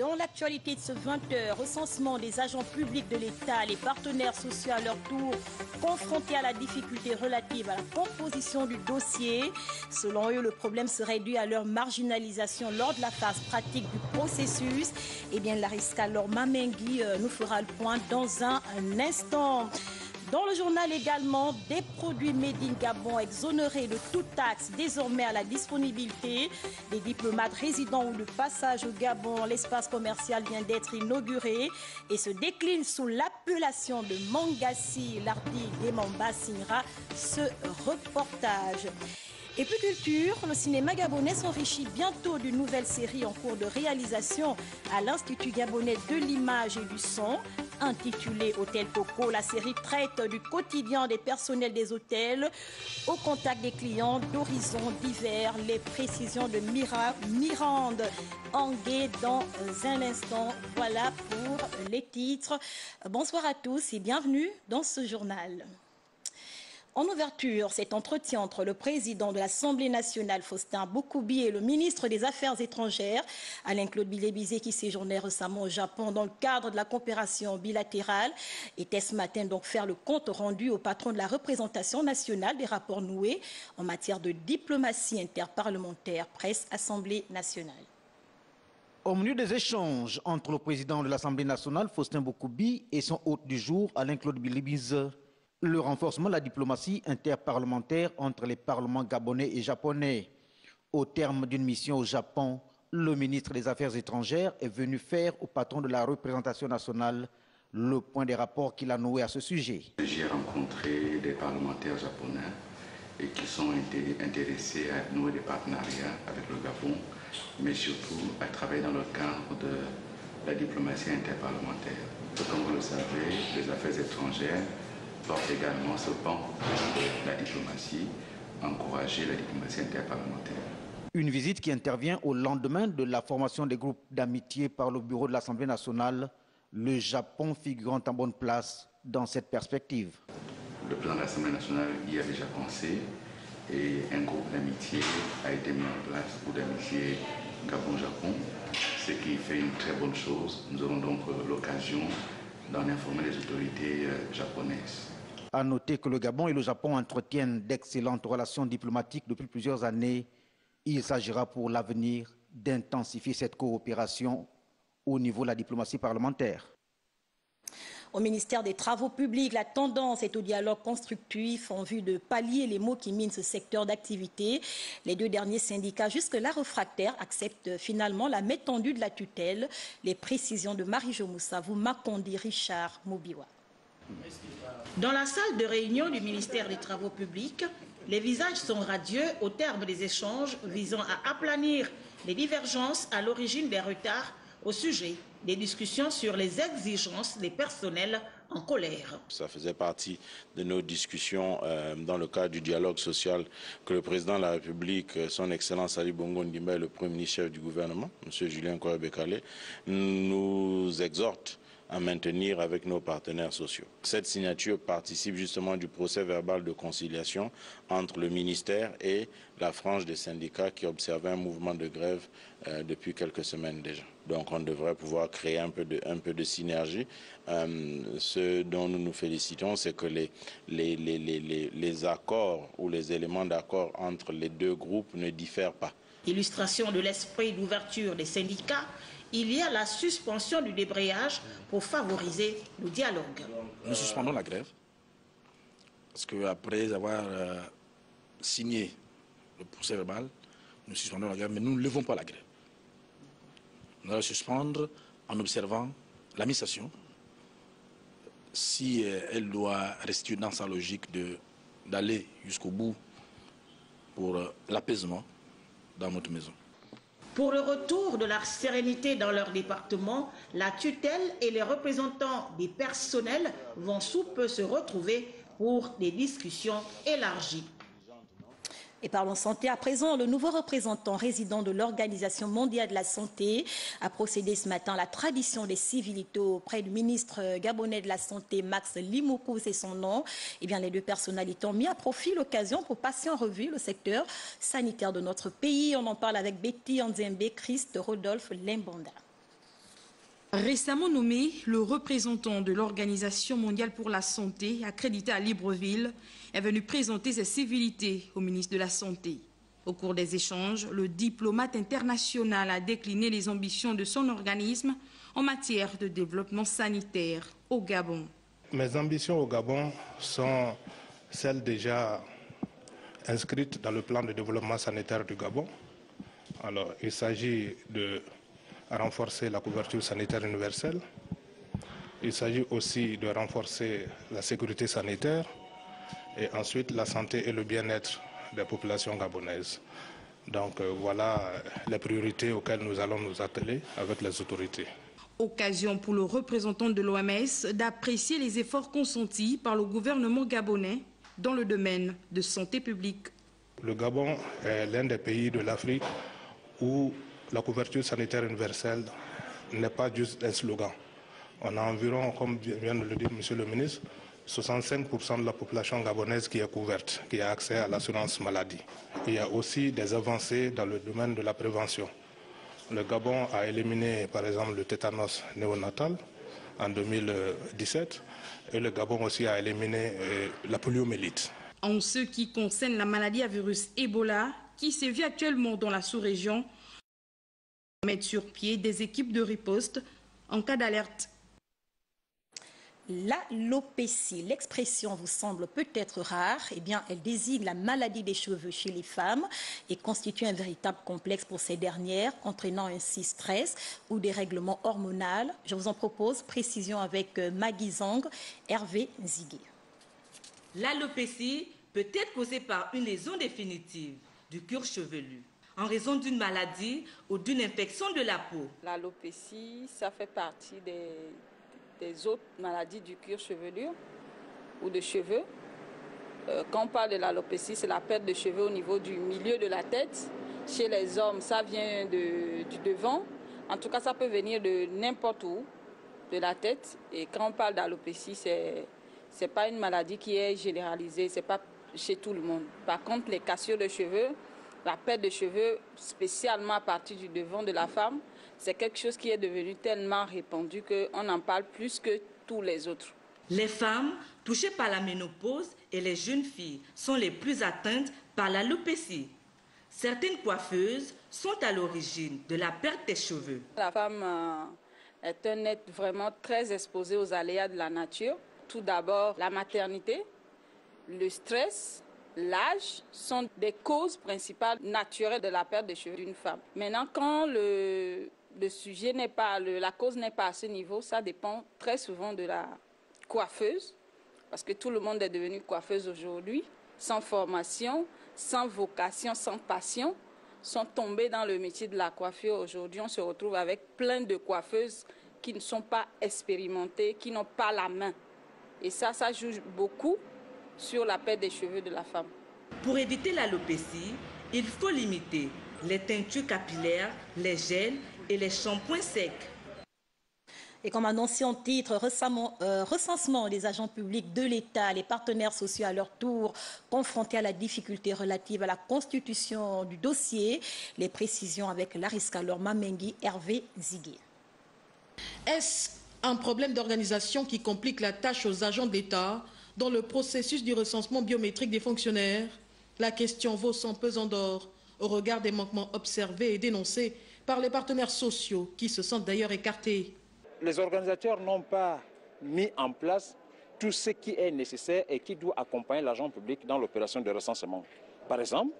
Dans l'actualité de ce 20h, recensement des agents publics de l'État, les partenaires sociaux à leur tour confrontés à la difficulté relative à la composition du dossier. Selon eux, le problème serait dû à leur marginalisation lors de la phase pratique du processus. Eh bien, Lariska Lormamengui nous fera le point dans un instant. Dans le journal également, des produits made in Gabon exonérés de toute taxe désormais à la disponibilité des diplomates résidents ou de passage au Gabon. L'espace commercial vient d'être inauguré et se décline sous l'appellation de Mangassi. Lardi Demamba signera ce reportage. Et puis culture, le cinéma gabonais s'enrichit bientôt d'une nouvelle série en cours de réalisation à l'Institut gabonais de l'image et du son. Intitulée Hôtel Coco, la série traite du quotidien des personnels des hôtels au contact des clients d'horizons divers. Les précisions de Mirande Anguet dans un instant. Voilà pour les titres. Bonsoir à tous et bienvenue dans ce journal. En ouverture, cet entretien entre le président de l'Assemblée nationale, Faustin Boukoubi, et le ministre des Affaires étrangères, Alain-Claude Bilébizé, qui séjournait récemment au Japon dans le cadre de la coopération bilatérale, était ce matin donc faire le compte rendu au patron de la représentation nationale des rapports noués en matière de diplomatie interparlementaire, presse, Assemblée nationale. Au milieu des échanges entre le président de l'Assemblée nationale, Faustin Boukoubi, et son hôte du jour, Alain-Claude Bilébizé, le renforcement de la diplomatie interparlementaire entre les parlements gabonais et japonais. Au terme d'une mission au Japon, le ministre des Affaires étrangères est venu faire au patron de la représentation nationale le point des rapports qu'il a noués à ce sujet. J'ai rencontré des parlementaires japonais et qui sont intéressés à nouer des partenariats avec le Gabon, mais surtout à travailler dans le cadre de la diplomatie interparlementaire. Comme vous le savez, les affaires étrangères porte également ce pan de la diplomatie, encourager la diplomatie interparlementaire. Une visite qui intervient au lendemain de la formation des groupes d'amitié par le bureau de l'Assemblée nationale, le Japon figurant en bonne place dans cette perspective. Le président de l'Assemblée nationale y a déjà pensé et un groupe d'amitié a été mis en place, groupe d'amitié Gabon-Japon, ce qui fait une très bonne chose. Nous aurons donc l'occasion d'en informer les autorités japonaises. À noter que le Gabon et le Japon entretiennent d'excellentes relations diplomatiques depuis plusieurs années. Il s'agira pour l'avenir d'intensifier cette coopération au niveau de la diplomatie parlementaire. Au ministère des Travaux publics, la tendance est au dialogue constructif en vue de pallier les maux qui minent ce secteur d'activité. Les deux derniers syndicats, jusque-là réfractaires, acceptent finalement la métendue de la tutelle. Les précisions de Marie-Jo Moussavou, Makondi Richard Mobiwa. Dans la salle de réunion du ministère des Travaux publics, les visages sont radieux au terme des échanges visant à aplanir les divergences à l'origine des retards au sujet des discussions sur les exigences des personnels en colère. Ça faisait partie de nos discussions dans le cadre du dialogue social que le président de la République, son Excellence Ali Bongo Ndimba, le Premier ministre chef du gouvernement, M. Julien Koya-Bekale, nous exhorte à maintenir avec nos partenaires sociaux. Cette signature participe justement du procès verbal de conciliation entre le ministère et la frange des syndicats qui observaient un mouvement de grève depuis quelques semaines déjà. Donc on devrait pouvoir créer un peu de synergie. Ce dont nous nous félicitons, c'est que les accords ou les éléments d'accord entre les deux groupes ne diffèrent pas. Illustration de l'esprit d'ouverture des syndicats, il y a la suspension du débrayage pour favoriser le dialogue. Nous suspendons la grève parce qu'après avoir signé le procès verbal, nous suspendons la grève, mais nous ne levons pas la grève. Nous allons suspendre en observant l'administration si elle doit rester dans sa logique d'aller jusqu'au bout pour l'apaisement dans notre maison. Pour le retour de la sérénité dans leur département, la tutelle et les représentants des personnels vont sous peu se retrouver pour des discussions élargies. Et parlons santé à présent. Le nouveau représentant résident de l'Organisation mondiale de la santé a procédé ce matin à la tradition des civilités auprès du ministre gabonais de la Santé, Max Limoukou, c'est son nom. Eh bien, les deux personnalités ont mis à profit l'occasion pour passer en revue le secteur sanitaire de notre pays. On en parle avec Betty Anzembe, Christ, Rodolphe Limbanda. Récemment nommé, le représentant de l'Organisation mondiale pour la santé, accrédité à Libreville, est venu présenter ses civilités au ministre de la Santé. Au cours des échanges, le diplomate international a décliné les ambitions de son organisme en matière de développement sanitaire au Gabon. Mes ambitions au Gabon sont celles déjà inscrites dans le plan de développement sanitaire du Gabon. Alors, il s'agit de renforcer la couverture sanitaire universelle. Il s'agit aussi de renforcer la sécurité sanitaire et ensuite la santé et le bien-être des populations gabonaises. Donc voilà les priorités auxquelles nous allons nous atteler avec les autorités. Occasion pour le représentant de l'OMS d'apprécier les efforts consentis par le gouvernement gabonais dans le domaine de santé publique. Le Gabon est l'un des pays de l'Afrique où la couverture sanitaire universelle n'est pas juste un slogan. On a environ, comme vient de le dire Monsieur le ministre, 65% de la population gabonaise qui est couverte, qui a accès à l'assurance maladie. Il y a aussi des avancées dans le domaine de la prévention. Le Gabon a éliminé, par exemple, le tétanos néonatal en 2017 et le Gabon aussi a éliminé la poliomyélite. En ce qui concerne la maladie à virus Ebola, qui sévit actuellement dans la sous-région, mettre sur pied des équipes de riposte en cas d'alerte. L'alopécie, l'expression vous semble peut-être rare, eh bien elle désigne la maladie des cheveux chez les femmes et constitue un véritable complexe pour ces dernières, entraînant ainsi stress ou dérèglement hormonal. Je vous en propose précision avec Maggie Zong, Hervé Zigué. L'alopécie peut être causée par une lésion définitive du cuir chevelu, en raison d'une maladie ou d'une infection de la peau. L'alopécie, ça fait partie des autres maladies du cuir chevelu ou de cheveux. Quand on parle de l'alopécie, c'est la perte de cheveux au niveau du milieu de la tête. Chez les hommes, ça vient du devant. En tout cas, ça peut venir de n'importe où, de la tête. Et quand on parle d'alopécie, c'est pas une maladie qui est généralisée, c'est pas chez tout le monde. Par contre, les cassures de cheveux, la perte de cheveux, spécialement à partir du devant de la femme, c'est quelque chose qui est devenu tellement répandu qu'on en parle plus que tous les autres. Les femmes touchées par la ménopause et les jeunes filles sont les plus atteintes par l'alopécie. Certaines coiffeuses sont à l'origine de la perte des cheveux. La femme est un être vraiment très exposé aux aléas de la nature. Tout d'abord, la maternité, le stress, l'âge sont des causes principales naturelles de la perte des cheveux d'une femme. Maintenant, quand le sujet n'est pas, la cause n'est pas à ce niveau, ça dépend très souvent de la coiffeuse, parce que tout le monde est devenu coiffeuse aujourd'hui, sans formation, sans vocation, sans passion, sont tombés dans le métier de la coiffure. Aujourd'hui, on se retrouve avec plein de coiffeuses qui ne sont pas expérimentées, qui n'ont pas la main. Et ça joue beaucoup sur la perte des cheveux de la femme. Pour éviter l'alopécie, il faut limiter les teintures capillaires, les gels et les shampoings secs. Et comme annoncé en titre, recensement des agents publics de l'État, les partenaires sociaux à leur tour confrontés à la difficulté relative à la constitution du dossier. Les précisions avec Lariska Lorma-Mengi, Hervé Zigué. Est-ce un problème d'organisation qui complique la tâche aux agents de l'État dans le processus du recensement biométrique des fonctionnaires? La question vaut son pesant d'or au regard des manquements observés et dénoncés par les partenaires sociaux qui se sentent d'ailleurs écartés. Les organisateurs n'ont pas mis en place tout ce qui est nécessaire et qui doit accompagner l'agent public dans l'opération de recensement. Par exemple,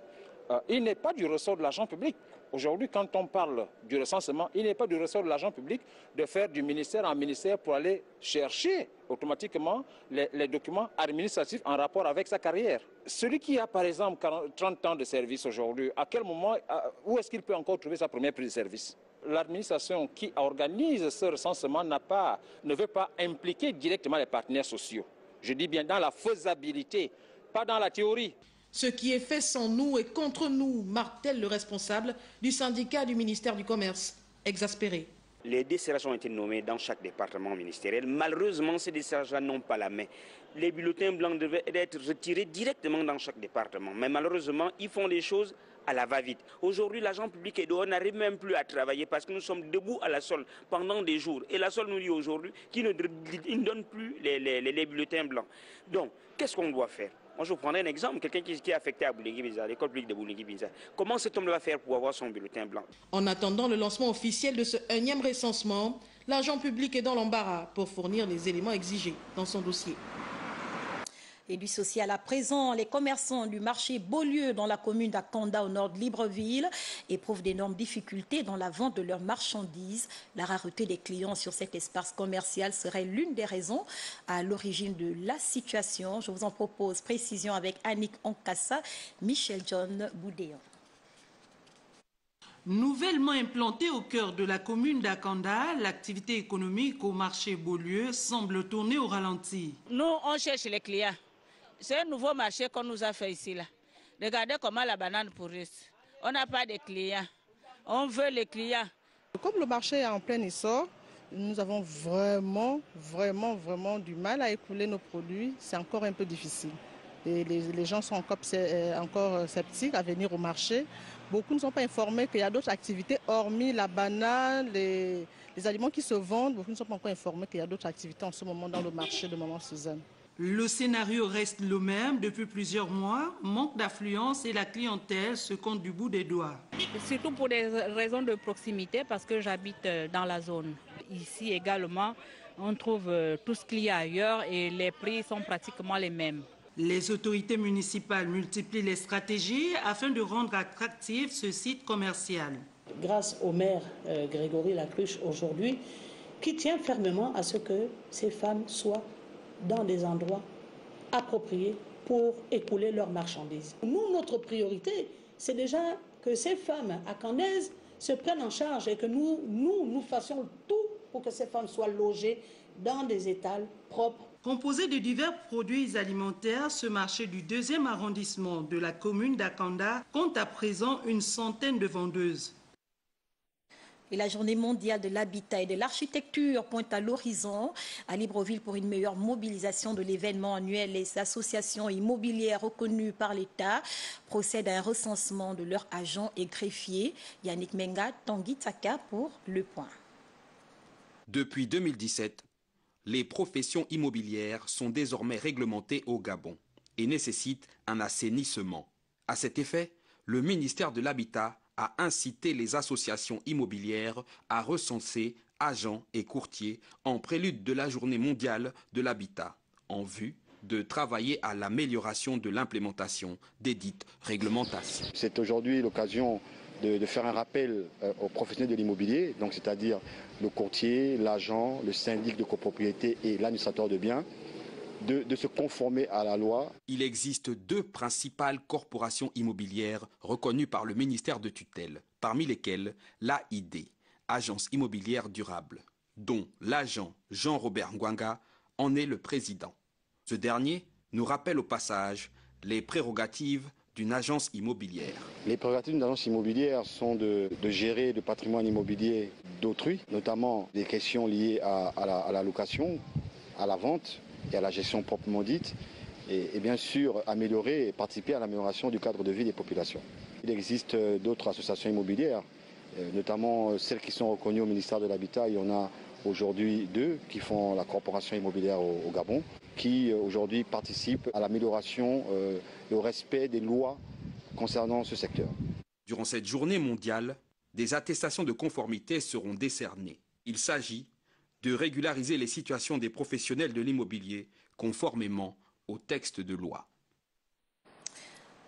il n'est pas du ressort de l'agent public. Aujourd'hui, quand on parle du recensement, il n'est pas du ressort de l'agent public de faire du ministère en ministère pour aller chercher automatiquement les documents administratifs en rapport avec sa carrière. Celui qui a par exemple 30 ans de service aujourd'hui, à quel moment, où est-ce qu'il peut encore trouver sa première prise de service? L'administration qui organise ce recensement ne veut pas impliquer directement les partenaires sociaux. Je dis bien dans la faisabilité, pas dans la théorie. Ce qui est fait sans nous et contre nous, martèle le responsable du syndicat du ministère du Commerce, exaspéré. Les DCRH ont été nommés dans chaque département ministériel. Malheureusement, ces DCRH n'ont pas la main. Les bulletins blancs devaient être retirés directement dans chaque département. Mais malheureusement, ils font les choses à la va-vite. Aujourd'hui, l'agent public et dehors n'arrive même plus à travailler parce que nous sommes debout à la SOL pendant des jours. Et la SOL nous dit aujourd'hui qu'il ne donne plus les bulletins blancs. Donc, qu'est-ce qu'on doit faire? Moi, je vous prendrai un exemple. Quelqu'un qui est affecté à Boulingui-Biza, l'école publique de Boulingui-Biza. Comment cet homme va faire pour avoir son bulletin blanc? En attendant le lancement officiel de ce 1e recensement, l'agent public est dans l'embarras pour fournir les éléments exigés dans son dossier. Et du social à présent, les commerçants du marché Beaulieu dans la commune d'Akanda au nord de Libreville éprouvent d'énormes difficultés dans la vente de leurs marchandises. La rareté des clients sur cet espace commercial serait l'une des raisons à l'origine de la situation. Je vous en propose précision avec Annick Ankassa, Michel John Boudéan. Nouvellement implantée au cœur de la commune d'Akanda, l'activité économique au marché Beaulieu semble tourner au ralenti. Nous, on cherche les clients. C'est un nouveau marché qu'on nous a fait ici. Là. Regardez comment la banane pourrisse. On n'a pas de clients. On veut les clients. Comme le marché est en plein essor, nous avons vraiment du mal à écouler nos produits. C'est encore un peu difficile. Les gens sont encore sceptiques à venir au marché. Beaucoup ne sont pas informés qu'il y a d'autres activités, hormis la banane, les aliments qui se vendent. Beaucoup ne sont pas encore informés qu'il y a d'autres activités en ce moment dans le marché de Maman Suzanne. Le scénario reste le même depuis plusieurs mois. Manque d'affluence et la clientèle se compte du bout des doigts. Surtout pour des raisons de proximité, parce que j'habite dans la zone. Ici également, on trouve tout ce qu'il y a ailleurs et les prix sont pratiquement les mêmes. Les autorités municipales multiplient les stratégies afin de rendre attractif ce site commercial. Grâce au maire Grégory Lacruche aujourd'hui, qui tient fermement à ce que ces femmes soient dans des endroits appropriés pour écouler leurs marchandises. Nous, notre priorité, c'est déjà que ces femmes akandaises se prennent en charge et que nous fassions tout pour que ces femmes soient logées dans des étals propres. Composé de divers produits alimentaires, ce marché du 2e arrondissement de la commune d'Akanda compte à présent une centaine de vendeuses. Et la journée mondiale de l'habitat et de l'architecture pointe à l'horizon. À Libreville, pour une meilleure mobilisation de l'événement annuel, les associations immobilières reconnues par l'État procèdent à un recensement de leurs agents et greffiers. Yannick Menga, Tanguy Taka pour Le Point. Depuis 2017, les professions immobilières sont désormais réglementées au Gabon et nécessitent un assainissement. À cet effet, le ministère de l'Habitat a incité les associations immobilières à recenser agents et courtiers en prélude de la journée mondiale de l'habitat, en vue de travailler à l'amélioration de l'implémentation des dites réglementations. C'est aujourd'hui l'occasion de faire un rappel aux professionnels de l'immobilier, donc c'est-à-dire le courtier, l'agent, le syndic de copropriété et l'administrateur de biens, de se conformer à la loi. Il existe 2 principales corporations immobilières reconnues par le ministère de tutelle, parmi lesquelles l'AID, Agence immobilière durable, dont l'agent Jean-Robert Ngwanga en est le président. Ce dernier nous rappelle au passage les prérogatives d'une agence immobilière. Les prérogatives d'une agence immobilière sont de gérer le patrimoine immobilier d'autrui, notamment des questions liées à la location, à la vente et à la gestion proprement dite, et bien sûr améliorer et participer à l'amélioration du cadre de vie des populations. Il existe d'autres associations immobilières, notamment celles qui sont reconnues au ministère de l'Habitat. Il y en a aujourd'hui 2 qui font la corporation immobilière au Gabon, qui aujourd'hui participent à l'amélioration et au respect des lois concernant ce secteur. Durant cette journée mondiale, des attestations de conformité seront décernées. Il s'agit de régulariser les situations des professionnels de l'immobilier conformément au texte de loi.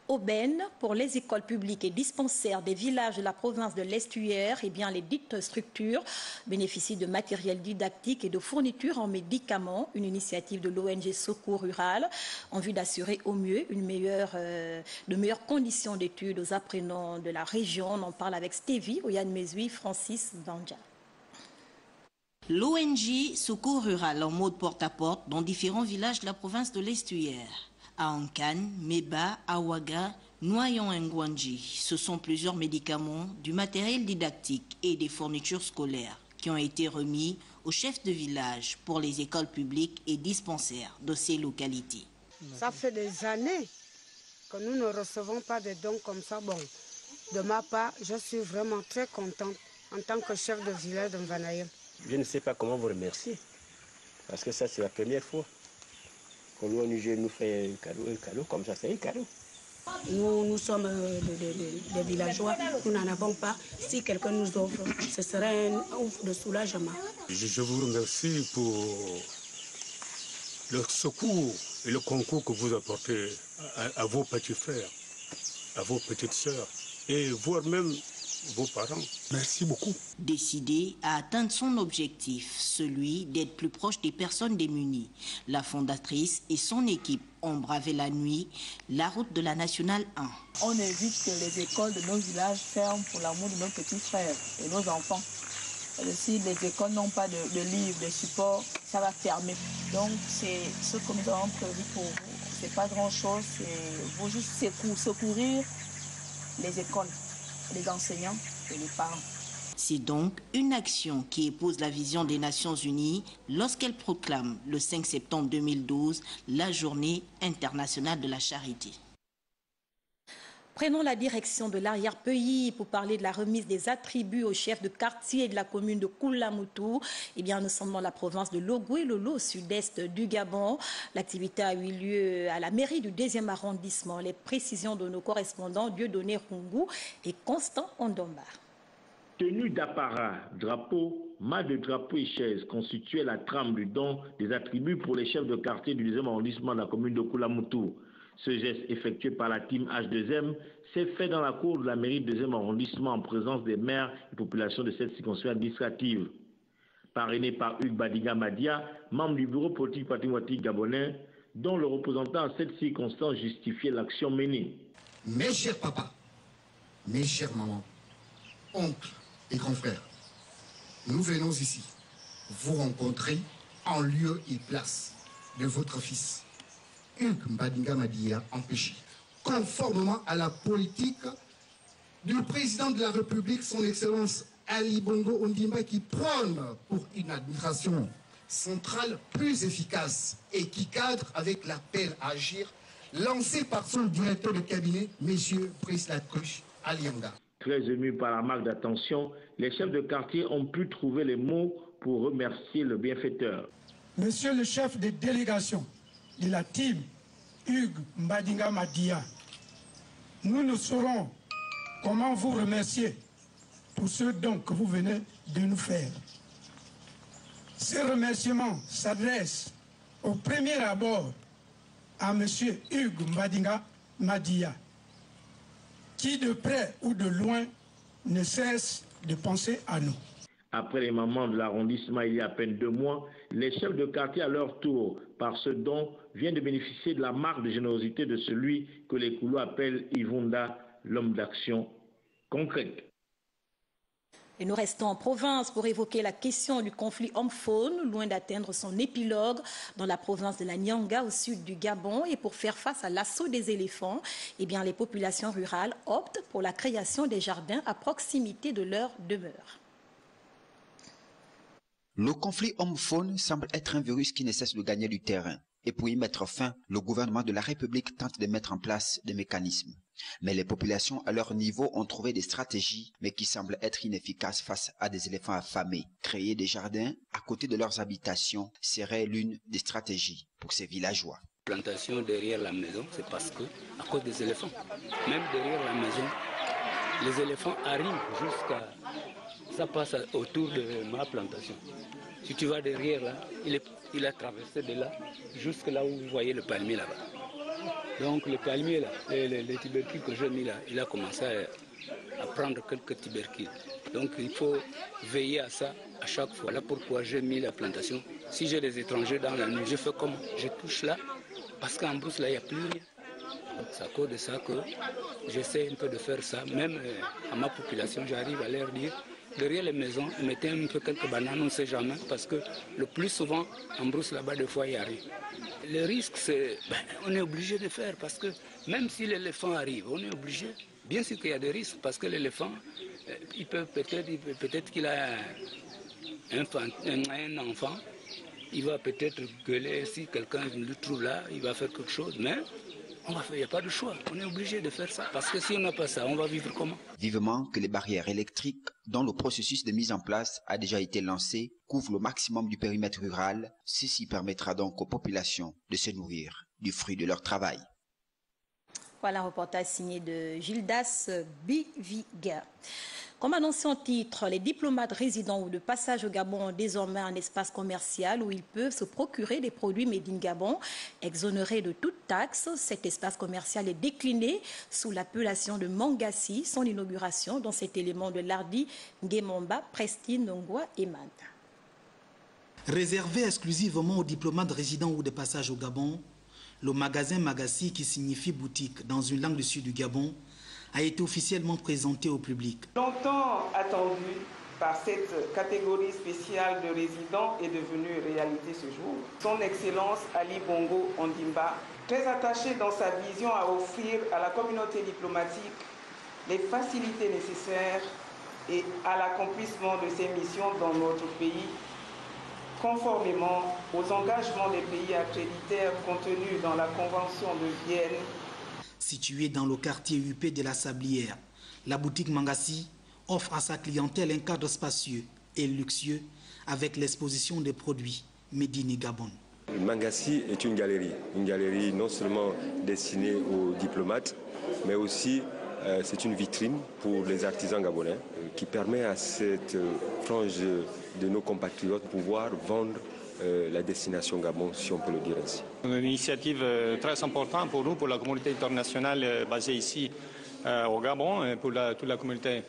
Aubaine pour les écoles publiques et dispensaires des villages de la province de l'Estuaire, eh bien les dites structures bénéficient de matériel didactique et de fournitures en médicaments, une initiative de l'ONG Secours Rural en vue d'assurer au mieux de meilleures conditions d'études aux apprenants de la région. On en parle avec Stevie, Oyan Mezui, Francis Banja. L'ONG Secours Rural en mode porte-à-porte dans différents villages de la province de l'Estuaire. À Ankan, Meba, Awaga, Noyon et Ngwanji, ce sont plusieurs médicaments, du matériel didactique et des fournitures scolaires qui ont été remis aux chefs de village pour les écoles publiques et dispensaires de ces localités. Ça fait des années que nous ne recevons pas de dons comme ça. Bon, de ma part, je suis vraiment très contente en tant que chef de village de Mvanaïm. Je ne sais pas comment vous remercier, parce que ça c'est la première fois que l'ONG nous fait un cadeau comme ça, c'est un cadeau. Nous sommes des villageois, nous n'en avons pas. Si quelqu'un nous offre, ce serait un ouf de soulagement. Je vous remercie pour le secours et le concours que vous apportez à vos petits frères, à vos petites sœurs et voire même vos parents. Merci beaucoup. Décidé à atteindre son objectif, celui d'être plus proche des personnes démunies, la fondatrice et son équipe ont bravé la nuit la route de la Nationale 1. On évite que les écoles de nos villages ferment pour l'amour de nos petits frères et nos enfants. Si les écoles n'ont pas de livres, de supports, ça va fermer. Donc c'est ce que nous avons prévu pour vous. C'est pas grand-chose, c'est vous juste secourir les écoles, les enseignants et les parents. C'est donc une action qui épouse la vision des Nations Unies lorsqu'elle proclame le 5 septembre 2012 la Journée internationale de la charité. Prenons la direction de l'arrière-pays pour parler de la remise des attributs aux chefs de quartier de la commune de Koulamoutou. Eh bien, nous sommes dans la province de Logoué-Lolo, au sud-est du Gabon. L'activité a eu lieu à la mairie du 2e arrondissement. Les précisions de nos correspondants Dieudonné Rungu et Constant Ondomba. Tenue d'apparat, drapeau, mât de drapeau et chaises constituaient la trame du don des attributs pour les chefs de quartier du 2e arrondissement de la commune de Koulamoutou. Ce geste effectué par la team H2M s'est fait dans la cour de la mairie du 2e arrondissement en présence des maires et populations de cette circonscription administrative. Parrainé par Hugues Badinga Madia, membre du bureau politique patriotique gabonais, dont le représentant à cette circonstance justifiait l'action menée. Mes chers papas, mes chères mamans, oncles et grands frères, nous venons ici vous rencontrer en lieu et place de votre fils, Hugues Badinga Madia, empêché, conformément à la politique du président de la République, son Excellence Ali Bongo Ondimba, qui prône pour une administration centrale plus efficace et qui cadre avec l'appel à agir lancé par son directeur de cabinet, M. Brice Lacruche Alianga. Très émus par la marque d'attention, les chefs de quartier ont pu trouver les mots pour remercier le bienfaiteur. Monsieur le chef de délégation de la team Hugues Badinga Madia, nous ne saurons comment vous remercier pour ce don que vous venez de nous faire. Ces remerciements s'adressent au premier abord à monsieur Hugues Badinga Madia, qui de près ou de loin ne cesse de penser à nous. Après les mamans de l'arrondissement il y a à peine 2 mois, les chefs de quartier à leur tour, par ce don, viennent de bénéficier de la marque de générosité de celui que les Koulo appellent Ivunda, l'homme d'action concrète. Et nous restons en province pour évoquer la question du conflit homme-faune, loin d'atteindre son épilogue dans la province de la Nyanga au sud du Gabon. Et pour faire face à l'assaut des éléphants, eh bien, les populations rurales optent pour la création des jardins à proximité de leur demeure. Le conflit homme-faune semble être un virus qui ne cesse de gagner du terrain. Et pour y mettre fin, le gouvernement de la République tente de mettre en place des mécanismes. Mais les populations à leur niveau ont trouvé des stratégies, mais qui semblent être inefficaces face à des éléphants affamés. Créer des jardins à côté de leurs habitations serait l'une des stratégies pour ces villageois. Plantation derrière la maison, c'est parce que, à cause des éléphants, même derrière la maison, les éléphants arrivent jusqu'à... Ça passe autour de ma plantation. Si tu vas derrière là, il a traversé de là jusque là où vous voyez le palmier là-bas. Donc le palmier là, les tubercules que j'ai mis là, il a commencé à prendre quelques tubercules. Donc il faut veiller à ça à chaque fois. Voilà pourquoi j'ai mis la plantation. Si j'ai des étrangers dans la nuit, je fais comment? Je touche là, parce qu'en brousse là, il n'y a plus rien. C'est à cause de ça que j'essaie un peu de faire ça. Même à ma population, j'arrive à leur dire, derrière les maisons, mettez un peu quelques bananes, on ne sait jamais, parce que le plus souvent, en brousse là-bas, des fois, il y a rien. Le risque, c'est, on est obligé de faire, parce que même si l'éléphant arrive, on est obligé. Bien sûr qu'il y a des risques, parce que l'éléphant, il peut peut-être qu'il a un enfant, il va peut-être gueuler, si quelqu'un le trouve là, il va faire quelque chose, mais il n'y a pas de choix, on est obligé de faire ça, parce que si on n'a pas ça, on va vivre comment? Vivement que les barrières électriques, dont le processus de mise en place a déjà été lancé, couvrent le maximum du périmètre rural. Ceci permettra donc aux populations de se nourrir du fruit de leur travail. Voilà un reportage signé de Gildas Biviga. Comme annoncé en titre, les diplomates résidents ou de passage au Gabon ont désormais un espace commercial où ils peuvent se procurer des produits made in Gabon, exonérés de toute taxe. Cet espace commercial est décliné sous l'appellation de Mangassi. Son inauguration dans cet élément de Lardi, Ngemomba, Prestine, Nongwa et Manta. Réservé exclusivement aux diplomates résidents ou de passage au Gabon, le magasin Mangassi, qui signifie boutique dans une langue du sud du Gabon, a été officiellement présenté au public. Longtemps attendu par cette catégorie spéciale de résidents est devenu réalité ce jour. Son Excellence Ali Bongo Ondimba, très attaché dans sa vision à offrir à la communauté diplomatique les facilités nécessaires et à l'accomplissement de ses missions dans notre pays, conformément aux engagements des pays accréditaires contenus dans la Convention de Vienne. Située dans le quartier UP de la Sablière, la boutique Mangassi offre à sa clientèle un cadre spacieux et luxueux avec l'exposition des produits made in Gabon. Mangassi est une galerie non seulement destinée aux diplomates, mais aussi c'est une vitrine pour les artisans gabonais qui permet à cette frange de nos compatriotes de pouvoir vendre la destination Gabon, si on peut le dire ainsi. Une initiative très importante pour nous, pour la communauté internationale basée ici au Gabon, pour toute la communauté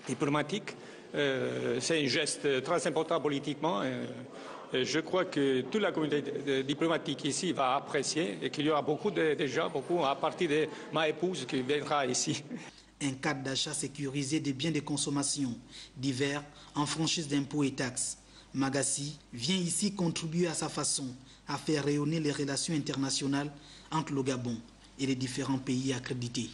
diplomatique. C'est un geste très important politiquement. Je crois que toute la communauté diplomatique ici va apprécier et qu'il y aura beaucoup à partir de ma épouse qui viendra ici. Un cadre d'achat sécurisé des biens de consommation divers en franchise d'impôts et taxes. Mangassi vient ici contribuer à sa façon à faire rayonner les relations internationales entre le Gabon et les différents pays accrédités.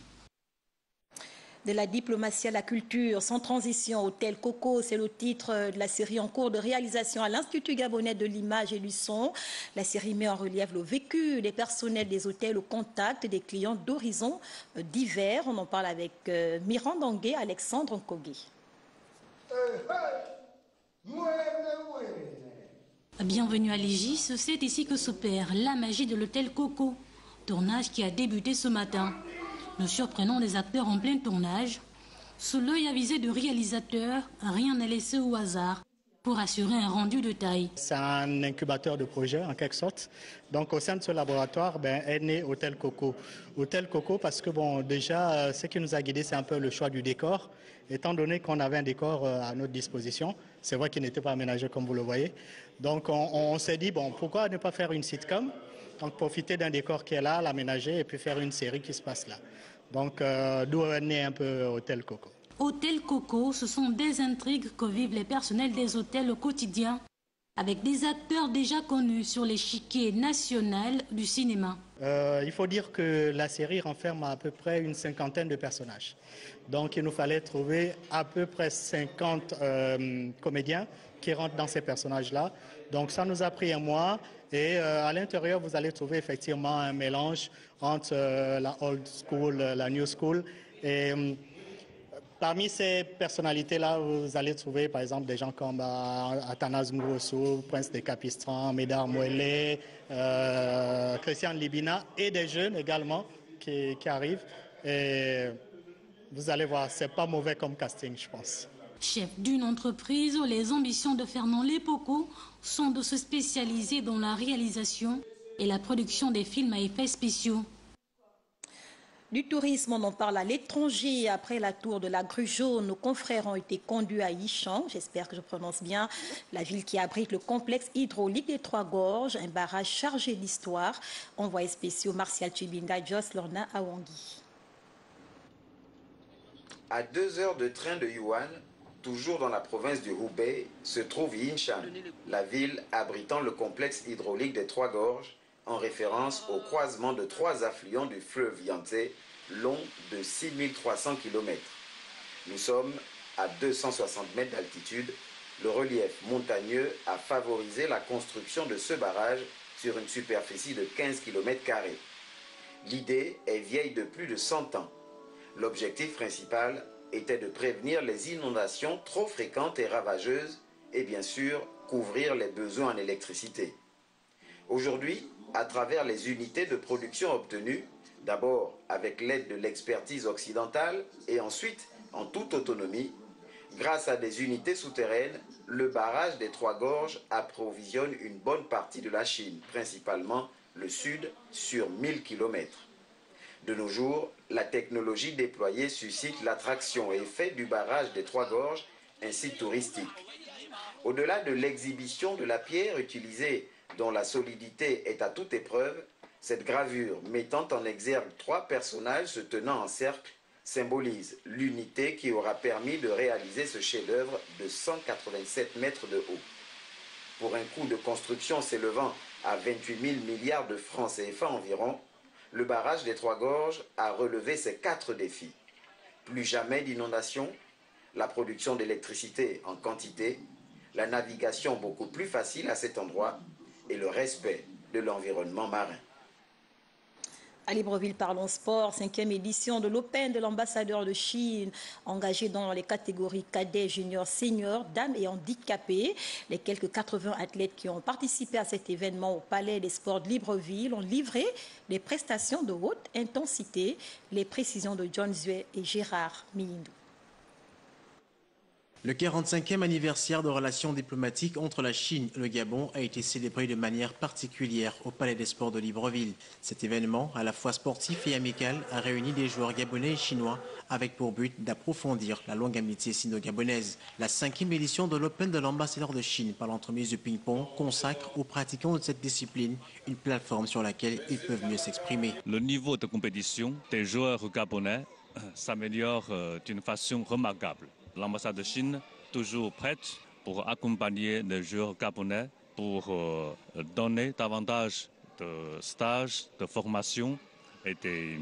De la diplomatie à la culture, sans transition, Hôtel Coco, c'est le titre de la série en cours de réalisation à l'Institut gabonais de l'image et du son. La série met en relief le vécu des personnels des hôtels au contact des clients d'horizons divers. On en parle avec Miranda Ngué, Alexandre Nkogé. Bienvenue à l'Égis, c'est ici que s'opère la magie de l'hôtel Coco. Tournage qui a débuté ce matin. Nous surprenons les acteurs en plein tournage. Sous l'œil avisé du réalisateur, rien n'est laissé au hasard pour assurer un rendu de taille. C'est un incubateur de projet en quelque sorte. Donc au sein de ce laboratoire est né Hôtel Coco. Hôtel Coco parce que déjà ce qui nous a guidés c'est un peu le choix du décor. Étant donné qu'on avait un décor à notre disposition, c'est vrai qu'il n'était pas aménagé comme vous le voyez. Donc on s'est dit pourquoi ne pas faire une sitcom, donc profiter d'un décor qui est là, l'aménager et puis faire une série qui se passe là. Donc d'où est né un peu Hôtel Coco. Hôtel Coco, ce sont des intrigues que vivent les personnels des hôtels au quotidien, avec des acteurs déjà connus sur l'échiquier national du cinéma. Il faut dire que la série renferme à peu près une cinquantaine de personnages. Donc il nous fallait trouver à peu près 50 comédiens qui rentrent dans ces personnages-là. Donc ça nous a pris un mois et à l'intérieur, vous allez trouver effectivement un mélange entre la old school, la new school. Et parmi ces personnalités-là, vous allez trouver par exemple des gens comme Athanase Nguosso, Prince de Capistran, Médard Moellé, Christian Libina et des jeunes également qui arrivent. Et vous allez voir, c'est pas mauvais comme casting, je pense. Chef d'une entreprise, les ambitions de Fernand Lépoco sont de se spécialiser dans la réalisation et la production des films à effets spéciaux. Du tourisme, on en parle à l'étranger. Après la tour de la Grue Jaune, nos confrères ont été conduits à Yichan, j'espère que je prononce bien, la ville qui abrite le complexe hydraulique des Trois Gorges, un barrage chargé d'histoire. Envoyé spéciaux Martial Chibinga, Jos Lorna Awangi. À 2 heures de train de Yuan, toujours dans la province du Hubei, se trouve Yinshan, la ville abritant le complexe hydraulique des Trois Gorges, en référence au croisement de 3 affluents du fleuve Yangtze, long de 6300 km. Nous sommes à 260 mètres d'altitude Le relief montagneux a favorisé la construction de ce barrage sur une superficie de 15 km². L'idée est vieille de plus de 100 ans. L'objectif principal était de prévenir les inondations trop fréquentes et ravageuses et bien sûr couvrir les besoins en électricité. Aujourd'hui, à travers les unités de production obtenues, d'abord avec l'aide de l'expertise occidentale et ensuite en toute autonomie, grâce à des unités souterraines, le barrage des Trois Gorges approvisionne une bonne partie de la Chine, principalement le sud, sur 1000 km. De nos jours, la technologie déployée suscite l'attraction et fait du barrage des Trois Gorges un site touristique. Au-delà de l'exhibition de la pierre utilisée, dont la solidité est à toute épreuve, cette gravure mettant en exergue 3 personnages se tenant en cercle symbolise l'unité qui aura permis de réaliser ce chef-d'œuvre de 187 mètres de haut. Pour un coût de construction s'élevant à 28 000 milliards de francs CFA environ, le barrage des Trois Gorges a relevé ses 4 défis. Plus jamais d'inondation, la production d'électricité en quantité, la navigation beaucoup plus facile à cet endroit et le respect de l'environnement marin. À Libreville, parlons sport, 5e édition de l'Open de l'ambassadeur de Chine, engagé dans les catégories cadets, juniors, seniors, dames et handicapés. Les quelques 80 athlètes qui ont participé à cet événement au Palais des Sports de Libreville ont livré des prestations de haute intensité. Les précisions de John Zue et Gérard Miyindou. Le 45e anniversaire de relations diplomatiques entre la Chine et le Gabon a été célébré de manière particulière au Palais des Sports de Libreville. Cet événement, à la fois sportif et amical, a réuni des joueurs gabonais et chinois avec pour but d'approfondir la longue amitié sino-gabonaise. La 5e édition de l'Open de l'ambassadeur de Chine par l'entremise du ping-pong consacre aux pratiquants de cette discipline une plateforme sur laquelle ils peuvent mieux s'exprimer. Le niveau de compétition des joueurs gabonais s'améliore d'une façon remarquable. L'ambassade de Chine, toujours prête pour accompagner les joueurs gabonais, pour donner davantage de stages, de formation et des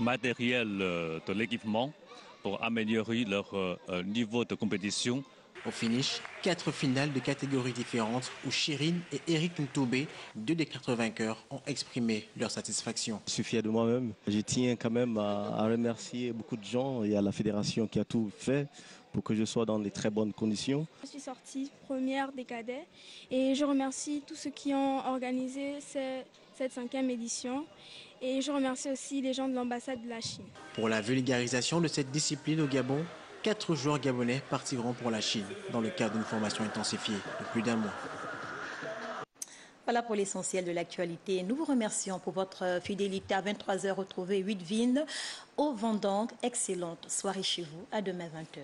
matériels de l'équipement pour améliorer leur niveau de compétition. Au finish, 4 finales de catégories différentes où Chérine et Eric Ntoubé, 2 des 4 vainqueurs, ont exprimé leur satisfaction. Je suis fier de moi-même. Je tiens quand même à remercier beaucoup de gens et à la fédération qui a tout fait pour que je sois dans de très bonnes conditions. Je suis sortie première des cadets et je remercie tous ceux qui ont organisé cette 5e édition. Et je remercie aussi les gens de l'ambassade de la Chine. Pour la vulgarisation de cette discipline au Gabon, 4 joueurs gabonais partiront pour la Chine dans le cadre d'une formation intensifiée de plus d'1 mois. Voilà pour l'essentiel de l'actualité. Nous vous remercions pour votre fidélité. À 23h, retrouvez 8 vignes au Vendang. Excellente soirée chez vous. À demain 20h.